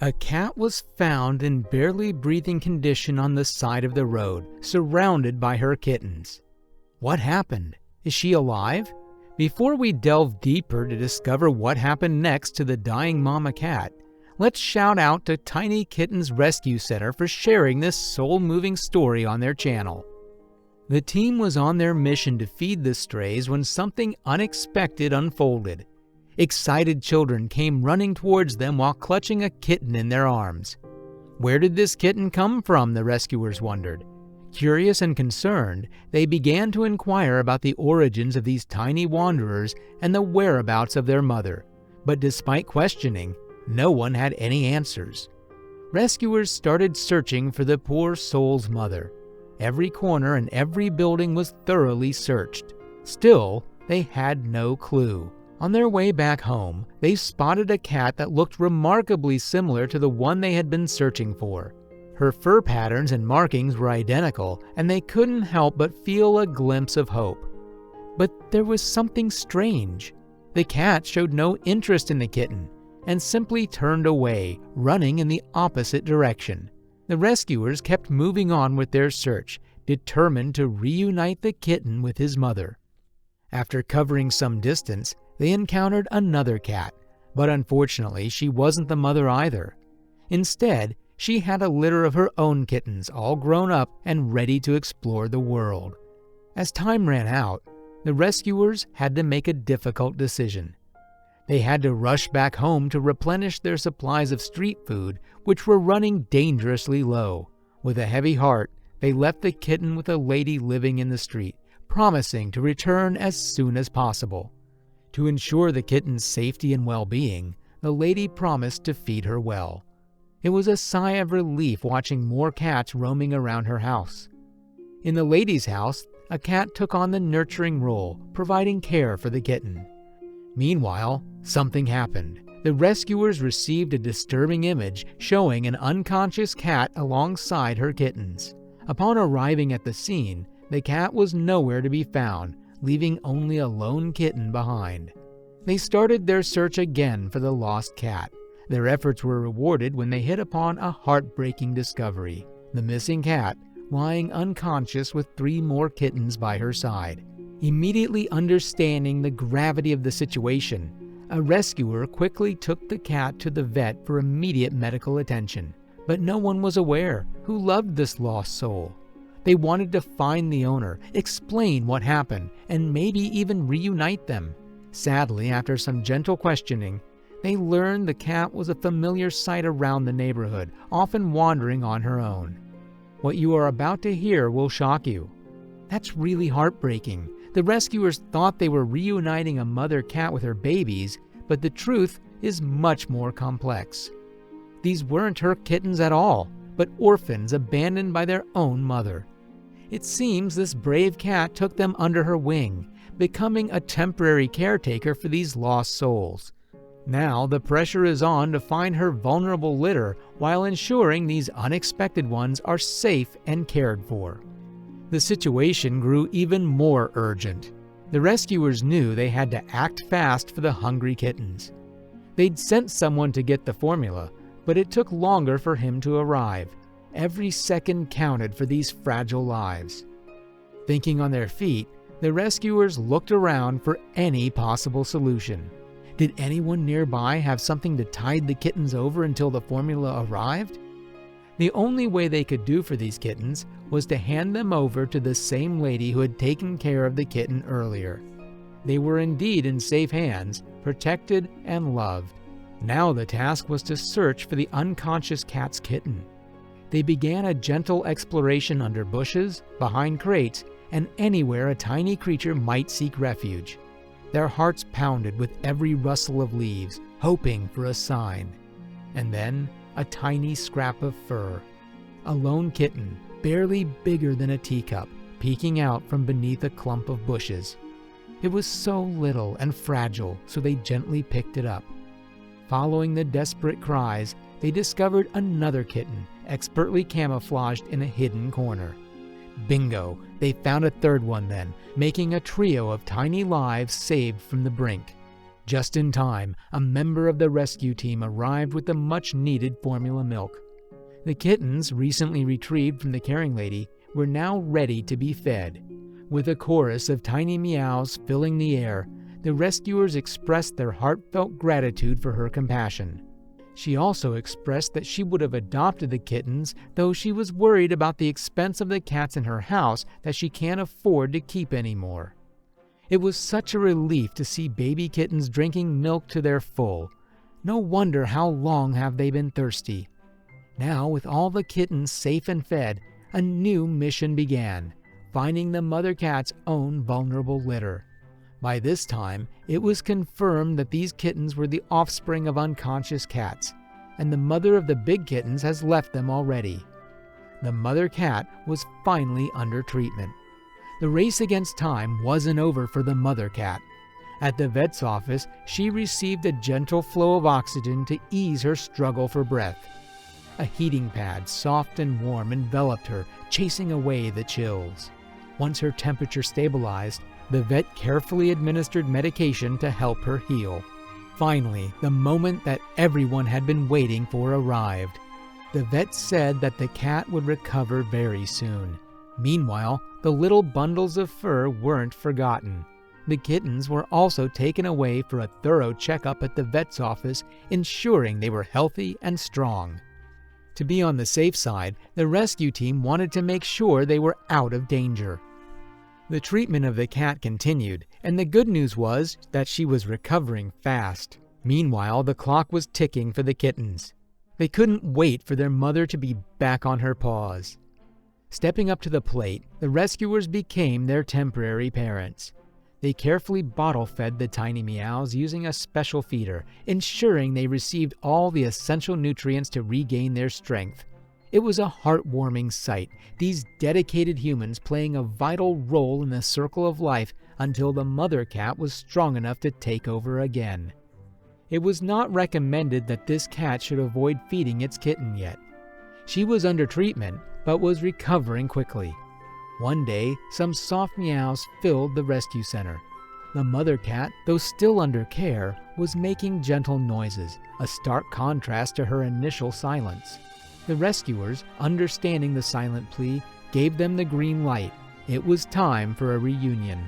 A cat was found in barely breathing condition on the side of the road, surrounded by her kittens. What happened? Is she alive? Before we delve deeper to discover what happened next to the dying mama cat, let's shout out to Tiny Kittens Rescue Center for sharing this soul-moving story on their channel. The team was on their mission to feed the strays when something unexpected unfolded. Excited children came running towards them while clutching a kitten in their arms. Where did this kitten come from, the rescuers wondered. Curious and concerned, they began to inquire about the origins of these tiny wanderers and the whereabouts of their mother. But despite questioning, no one had any answers. Rescuers started searching for the poor soul's mother. Every corner and every building was thoroughly searched. Still, they had no clue. On their way back home, they spotted a cat that looked remarkably similar to the one they had been searching for. Her fur patterns and markings were identical, and they couldn't help but feel a glimpse of hope. But there was something strange. The cat showed no interest in the kitten and simply turned away, running in the opposite direction. The rescuers kept moving on with their search, determined to reunite the kitten with his mother. After covering some distance, they encountered another cat, but unfortunately she wasn't the mother either. Instead, she had a litter of her own kittens, all grown up and ready to explore the world. As time ran out, the rescuers had to make a difficult decision. They had to rush back home to replenish their supplies of street food, which were running dangerously low. With a heavy heart, they left the kitten with a lady living in the street, promising to return as soon as possible. To ensure the kitten's safety and well-being, the lady promised to feed her well. It was a sigh of relief watching more cats roaming around her house. In the lady's house, a cat took on the nurturing role, providing care for the kitten. Meanwhile, something happened. The rescuers received a disturbing image showing an unconscious cat alongside her kittens. Upon arriving at the scene, the cat was nowhere to be found, leaving only a lone kitten behind. They started their search again for the lost cat. Their efforts were rewarded when they hit upon a heartbreaking discovery: the missing cat lying unconscious with 3 more kittens by her side. Immediately understanding the gravity of the situation, a rescuer quickly took the cat to the vet for immediate medical attention. But no one was aware who loved this lost soul. They wanted to find the owner, explain what happened, and maybe even reunite them. Sadly, after some gentle questioning, they learned the cat was a familiar sight around the neighborhood, often wandering on her own. What you are about to hear will shock you. That's really heartbreaking. The rescuers thought they were reuniting a mother cat with her babies, but the truth is much more complex. These weren't her kittens at all, but orphans abandoned by their own mother. It seems this brave cat took them under her wing, becoming a temporary caretaker for these lost souls. Now the pressure is on to find her vulnerable litter while ensuring these unexpected ones are safe and cared for. The situation grew even more urgent. The rescuers knew they had to act fast for the hungry kittens. They'd sent someone to get the formula, but it took longer for him to arrive. Every second counted for these fragile lives. Thinking on their feet, the rescuers looked around for any possible solution. Did anyone nearby have something to tide the kittens over until the formula arrived? The only way they could do for these kittens was to hand them over to the same lady who had taken care of the kitten earlier. They were indeed in safe hands, protected and loved. Now the task was to search for the unconscious cat's kitten. They began a gentle exploration under bushes, behind crates, and anywhere a tiny creature might seek refuge. Their hearts pounded with every rustle of leaves, hoping for a sign. And then a tiny scrap of fur. A lone kitten, barely bigger than a teacup, peeking out from beneath a clump of bushes. It was so little and fragile, so they gently picked it up. Following the desperate cries, they discovered another kitten, expertly camouflaged in a hidden corner. Bingo! They found a third one then, making a trio of tiny lives saved from the brink. Just in time, a member of the rescue team arrived with the much-needed formula milk. The kittens, recently retrieved from the caring lady, were now ready to be fed. With a chorus of tiny meows filling the air, the rescuers expressed their heartfelt gratitude for her compassion. She also expressed that she would have adopted the kittens, though she was worried about the expense of the cats in her house that she can't afford to keep anymore. It was such a relief to see baby kittens drinking milk to their full. No wonder how long have they been thirsty. Now, with all the kittens safe and fed, a new mission began, finding the mother cat's own vulnerable litter. By this time, it was confirmed that these kittens were the offspring of unconscious cats, and the mother of the big kittens has left them already. The mother cat was finally under treatment. The race against time wasn't over for the mother cat. At the vet's office, she received a gentle flow of oxygen to ease her struggle for breath. A heating pad, soft and warm, enveloped her, chasing away the chills. Once her temperature stabilized, the vet carefully administered medication to help her heal. Finally, the moment that everyone had been waiting for arrived. The vet said that the cat would recover very soon. Meanwhile, the little bundles of fur weren't forgotten. The kittens were also taken away for a thorough checkup at the vet's office, ensuring they were healthy and strong. To be on the safe side, the rescue team wanted to make sure they were out of danger. The treatment of the cat continued, and the good news was that she was recovering fast. Meanwhile, the clock was ticking for the kittens. They couldn't wait for their mother to be back on her paws. Stepping up to the plate, the rescuers became their temporary parents. They carefully bottle-fed the tiny meows using a special feeder, ensuring they received all the essential nutrients to regain their strength. It was a heartwarming sight, these dedicated humans playing a vital role in the circle of life until the mother cat was strong enough to take over again. It was not recommended that this cat should avoid feeding its kitten yet. She was under treatment, but was recovering quickly. One day, some soft meows filled the rescue center. The mother cat, though still under care, was making gentle noises, a stark contrast to her initial silence. The rescuers, understanding the silent plea, gave them the green light. It was time for a reunion.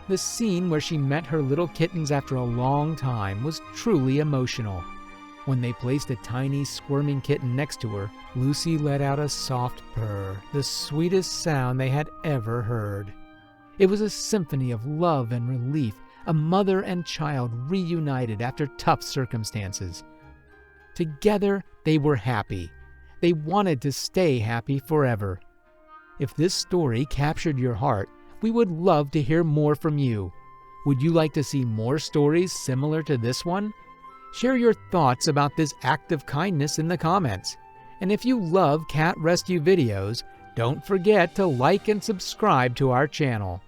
The scene where she met her little kittens after a long time was truly emotional. When they placed a tiny, squirming kitten next to her, Lucy let out a soft purr, the sweetest sound they had ever heard. It was a symphony of love and relief, a mother and child reunited after tough circumstances. Together, they were happy. They wanted to stay happy forever. If this story captured your heart, we would love to hear more from you. Would you like to see more stories similar to this one? Share your thoughts about this act of kindness in the comments. And if you love cat rescue videos, don't forget to like and subscribe to our channel.